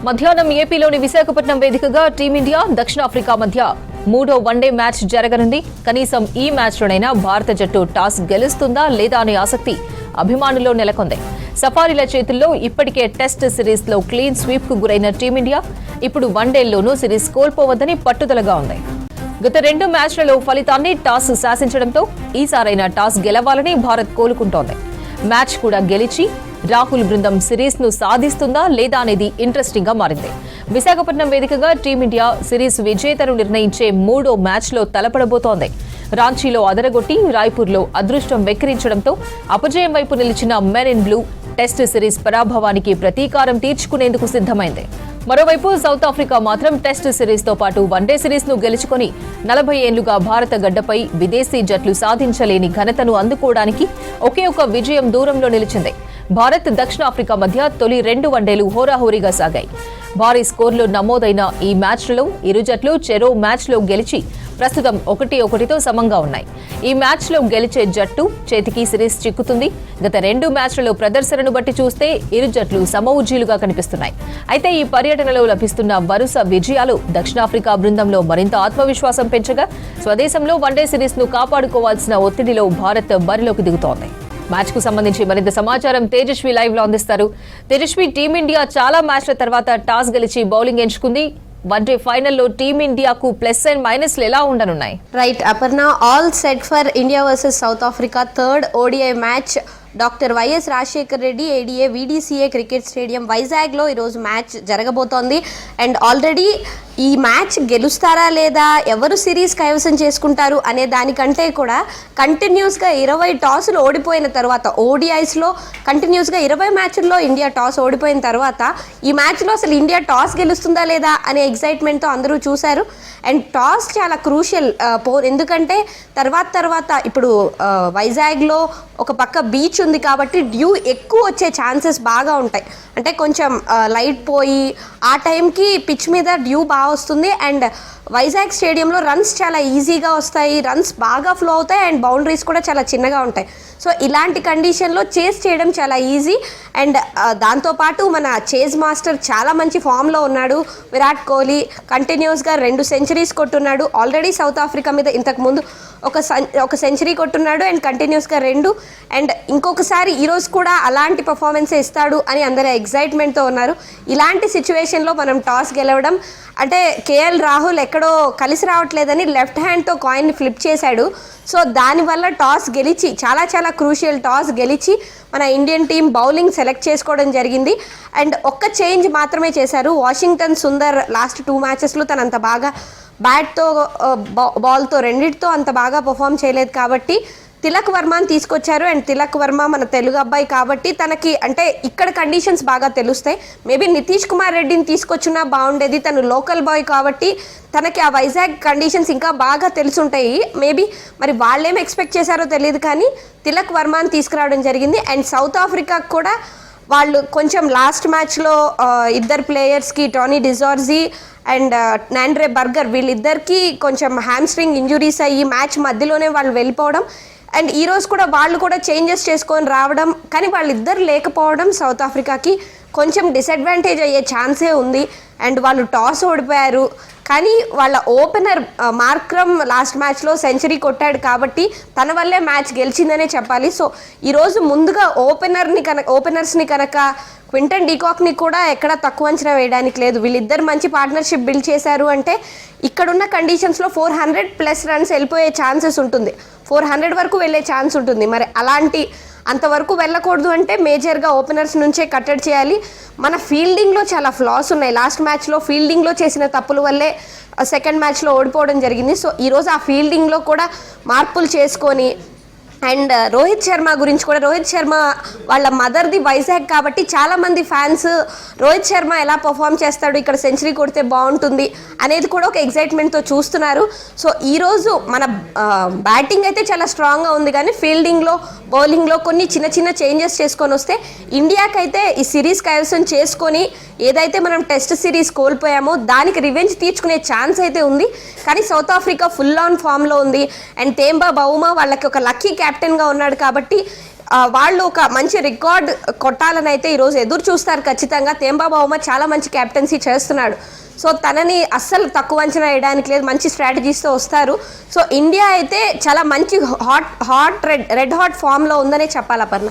మధ్యాహ్నం ఏపీలోని విశాఖపట్నం వేదికగా టీమిండియా దక్షిణాఫ్రికా మధ్య మూడో వన్డే మ్యాచ్ జరగనుంది. కనీసం ఈ మ్యాచ్లోనైనా భారత జట్టు టాస్ గెలుస్తుందా లేదా అనే ఆసక్తి అభిమానుల్లో నెలకొంది. సఫారీల చేతుల్లో ఇప్పటికే టెస్ట్ సిరీస్లో క్లీన్ స్వీప్ కు గురైన టీమిండియా ఇప్పుడు వన్డేల్లోనూ సిరీస్ కోల్పోవద్దని పట్టుదలగా ఉంది. గత 2 మ్యాచ్లలో ఫలితాన్ని టాస్ శాసించడంతో ఈసారైనా టాస్ గెలవాలని భారత్ కోలుకుంటోంది. మ్యాచ్ కూడా గెలిచి రాహుల్ బృందం సిరీస్ ను సాధిస్తుందా లేదా అనేది ఇంట్రెస్టింగ్ గా మారింది. విశాఖపట్నం వేదికగా టీమిండియా సిరీస్ విజేతను నిర్ణయించే మూడో మ్యాచ్ లో తలపడబోతోంది. రాంచీలో అదరగొట్టి రాయ్పూర్లో అదృష్టం వెక్కిరించడంతో అపజయం వైపు నిలిచిన men in blue test series పరాభవానికి ప్రతీకారం తీర్చుకునేందుకు సిద్ధమైంది. మరోవైపు సౌత్ ఆఫ్రికా మాత్రం టెస్ట్ సిరీస్ తో పాటు వన్డే సిరీస్ ను గెలుచుకుని 40 ఏళ్లుగా భారత గడ్డపై విదేశీ జట్లు సాధించలేని ఘనతను అందుకోవడానికి ఒకే ఒక విజయం దూరంలో నిలిచింది. భారత్ దక్షిణాఫ్రికా మధ్య తొలి 2 వన్డేలు హోరాహోరీగా సాగాయి. భారీ స్కోర్లు నమోదైన ఈ మ్యాచ్లో ఇరు జట్లు చెరో మ్యాచ్లో గెలిచి ప్రస్తుతం 1-1తో సమంగా ఉన్నాయి. ఈ మ్యాచ్లో గెలిచే జట్టు చేతికి సిరీస్ చిక్కుతుంది. గత 2 మ్యాచ్లలో ప్రదర్శనను బట్టి చూస్తే ఇరు జట్లు సమఉజ్జీలుగా కనిపిస్తున్నాయి. అయితే ఈ పర్యటనలో లభిస్తున్న వరుస విజయాలు దక్షిణాఫ్రికా బృందంలో మరింత ఆత్మవిశ్వాసం పెంచగా స్వదేశంలో వన్డే సిరీస్ ను కాపాడుకోవాల్సిన ఒత్తిడిలో భారత్ బరిలోకి దిగుతోంది. మ్యాచ్ కు సంబంధించి మరింత సమాచారం తేజస్వి లైవ్ లో అందిస్తారు. తేజస్వి, టీమిండియా చాలా మ్యాచ్ల తర్వాత టాస్ గెలిచి బౌలింగ్ ఎంచుకుంది. వన్డే ఫైనల్లో టీమిండియాకు ప్లస్ అండ్ మైనస్లు ఎలా ఉండనున్నాయి? Right Aparna, all set for India versus South Africa third ODI match doctor YS Rajasekhar Reddy ADA VDCA cricket stadium వైజాగ్లో ఈరోజు మ్యాచ్ జరగబోతోంది. అండ్ ఆల్రెడీ ఈ మ్యాచ్ గెలుస్తారా లేదా, ఎవరు సిరీస్ కైవసం చేసుకుంటారు అనే దానికంటే కూడా కంటిన్యూస్గా 20 టాసులు ఓడిపోయిన తర్వాత, ఓడిఐస్లో కంటిన్యూస్గా 20 మ్యాచ్ల్లో ఇండియా టాస్ ఓడిపోయిన తర్వాత ఈ మ్యాచ్లో అసలు ఇండియా టాస్ గెలుస్తుందా లేదా అనే ఎక్సైట్మెంట్తో అందరూ చూశారు. అండ్ టాస్ చాలా క్రూషియల్ ఎందుకంటే తర్వాత ఇప్పుడు వైజాగ్లో ఒక పక్క బీచ్ ఉంది కాబట్టి డ్యూ ఎక్కువ వచ్చే ఛాన్సెస్ బాగా ఉంటాయి. అంటే కొంచెం లైట్ పోయి ఆ టైంకి పిచ్ మీద డ్యూ బాగా వస్తుంది. అండ్ వైజాగ్ స్టేడియంలో రన్స్ చాలా ఈజీగా వస్తాయి, రన్స్ బాగా ఫ్లో అవుతాయి అండ్ బౌండరీస్ కూడా చాలా చిన్నగా ఉంటాయి. సో ఇలాంటి కండిషన్లో చేజ్ చేయడం చాలా ఈజీ. అండ్ దాంతోపాటు మన చేజ్ మాస్టర్ చాలా మంచి ఫామ్లో ఉన్నాడు. విరాట్ కోహ్లీ కంటిన్యూస్గా 2 సెంచరీస్ కొట్టున్నాడు. ఆల్రెడీ సౌత్ ఆఫ్రికా మీద ఇంతకుముందు ఒక సెంచరీ కొట్టున్నాడు అండ్ కంటిన్యూస్గా 2. అండ్ ఇంకొకసారి ఈరోజు కూడా అలాంటి పర్ఫార్మెన్సే ఇస్తాడు అని అందరూ ఎగ్జైట్మెంట్తో ఉన్నారు. ఇలాంటి సిచ్యువేషన్లో మనం టాస్ గెలవడం అంటే కేఎల్ రాహుల్ ఎక్కడో కలిసి రావట్లేదని లెఫ్ట్ హ్యాండ్తో కాయిన్ని ఫ్లిప్ చేశాడు. సో దానివల్ల టాస్ గెలిచి చాలా క్రూషియల్ టాస్ గెలిచి మన ఇండియన్ టీం బౌలింగ్ సెలెక్ట్ చేసుకోవడం జరిగింది. అండ్ ఒక్క చేంజ్ మాత్రమే చేశారు. వాషింగ్టన్ సుందర్ లాస్ట్ 2 మ్యాచెస్లో తనంత బాగా బ్యాట్తో బాల్తో రెండిటితో అంత బాగా పర్ఫామ్ చేయలేదు కాబట్టి తిలక్ వర్మని తీసుకొచ్చారు. అండ్ తిలక్ వర్మ మన తెలుగు అబ్బాయి కాబట్టి తనకి అంటే ఇక్కడ కండిషన్స్ బాగా తెలుస్తాయి. మేబీ నితీష్ కుమార్ రెడ్డిని తీసుకొచ్చినా బాగుండేది, తను లోకల్ బాయ్ కాబట్టి తనకి ఆ వైజాగ్ కండిషన్స్ ఇంకా బాగా తెలుసుంటాయి. మేబీ మరి వాళ్ళేం ఎక్స్పెక్ట్ చేశారో తెలియదు కానీ తిలక్ వర్మని తీసుకురావడం జరిగింది. అండ్ సౌత్ ఆఫ్రికాకు కూడా వాళ్ళు కొంచెం లాస్ట్ మ్యాచ్లో 2 ప్లేయర్స్కి టోనీ డిజార్జీ అండ్ నాండ్రే బర్గర్ వీళ్ళిద్దరికీ కొంచెం హ్యామ్స్ట్రింగ్ ఇంజురీస్ అయ్యి మ్యాచ్ మధ్యలోనే వాళ్ళు వెళ్ళిపోవడం. అండ్ ఈరోజు కూడా వాళ్ళు కూడా చేంజెస్ చేసుకొని రావడం, కానీ వాళ్ళిద్దరు లేకపోవడం సౌత్ ఆఫ్రికాకి కొంచెం డిసడ్వాంటేజ్ అయ్యే ఛాన్సే ఉంది. అండ్ వాళ్ళు టాస్ ఓడిపోయారు కానీ వాళ్ళ ఓపెనర్ మార్క్రమ్ లాస్ట్ మ్యాచ్లో సెంచరీ కొట్టాడు కాబట్టి తన వల్లే మ్యాచ్ గెలిచిందనే చెప్పాలి. సో ఈరోజు ముందుగా ఓపెనర్స్ని కనుక క్వింటన్ డీకాక్ని కూడా ఎక్కడా తక్కువ అంచనా వేయడానికి లేదు. వీళ్ళిద్దరు మంచి పార్ట్నర్షిప్ బిల్డ్ చేశారు అంటే ఇక్కడున్న కండిషన్స్లో 400+ రన్స్ వెళ్ళిపోయే ఛాన్సెస్ ఉంటుంది, 400 వరకు వెళ్ళే ఛాన్స్ ఉంటుంది. మరి అంతవరకు వెళ్ళకూడదు అంటే మేజర్గా ఓపెనర్స్ నుంచే కట్టడి చేయాలి. మన ఫీల్డింగ్లో చాలా ఫ్లాస్ ఉన్నాయి. లాస్ట్ మ్యాచ్లో ఫీల్డింగ్లో చేసిన తప్పుల వల్లే సెకండ్ మ్యాచ్లో ఓడిపోవడం జరిగింది. సో ఈరోజు ఆ ఫీల్డింగ్లో కూడా మార్పులు చేసుకొని అండ్ రోహిత్ శర్మ గురించి కూడా, రోహిత్ శర్మ వాళ్ళ మదర్ది వైజాగ్ కాబట్టి చాలామంది ఫ్యాన్స్ రోహిత్ శర్మ ఎలా పర్ఫామ్ చేస్తాడు, ఇక్కడ సెంచరీ కొడితే బాగుంటుంది అనేది కూడా ఒక ఎగ్జైట్మెంట్తో చూస్తున్నారు. సో ఈరోజు మన బ్యాటింగ్ అయితే చాలా స్ట్రాంగ్గా ఉంది కానీ ఫీల్డింగ్లో బౌలింగ్లో కొన్ని చిన్న చేంజెస్ చేసుకొని వస్తే ఇండియాకైతే ఈ సిరీస్ కైవసం చేసుకొని ఏదైతే మనం టెస్ట్ సిరీస్ కోల్పోయామో దానికి రివెంజ్ తీర్చుకునే ఛాన్స్ అయితే ఉంది. కానీ సౌత్ ఆఫ్రికా ఫుల్ ఆన్ ఫామ్లో ఉంది. అండ్ తేంబా బౌమా వాళ్ళకి ఒక లక్కీ క్యాప్టెన్గా ఉన్నాడు కాబట్టి వాళ్ళు ఒక మంచి రికార్డ్ కొట్టాలని అయితే ఈరోజు ఎదురు చూస్తారు ఖచ్చితంగా. తేంబా బౌమా చాలా మంచి కెప్టెన్సీ చేస్తున్నాడు. సో తనని అస్సలు తక్కువ అంచనా వేయడానికి లేదు, మంచి స్ట్రాటజీస్తో వస్తారు. సో ఇండియా అయితే చాలా మంచి రెడ్ హాట్ ఫామ్లో ఉందనే చెప్పాలి అపర్ణ.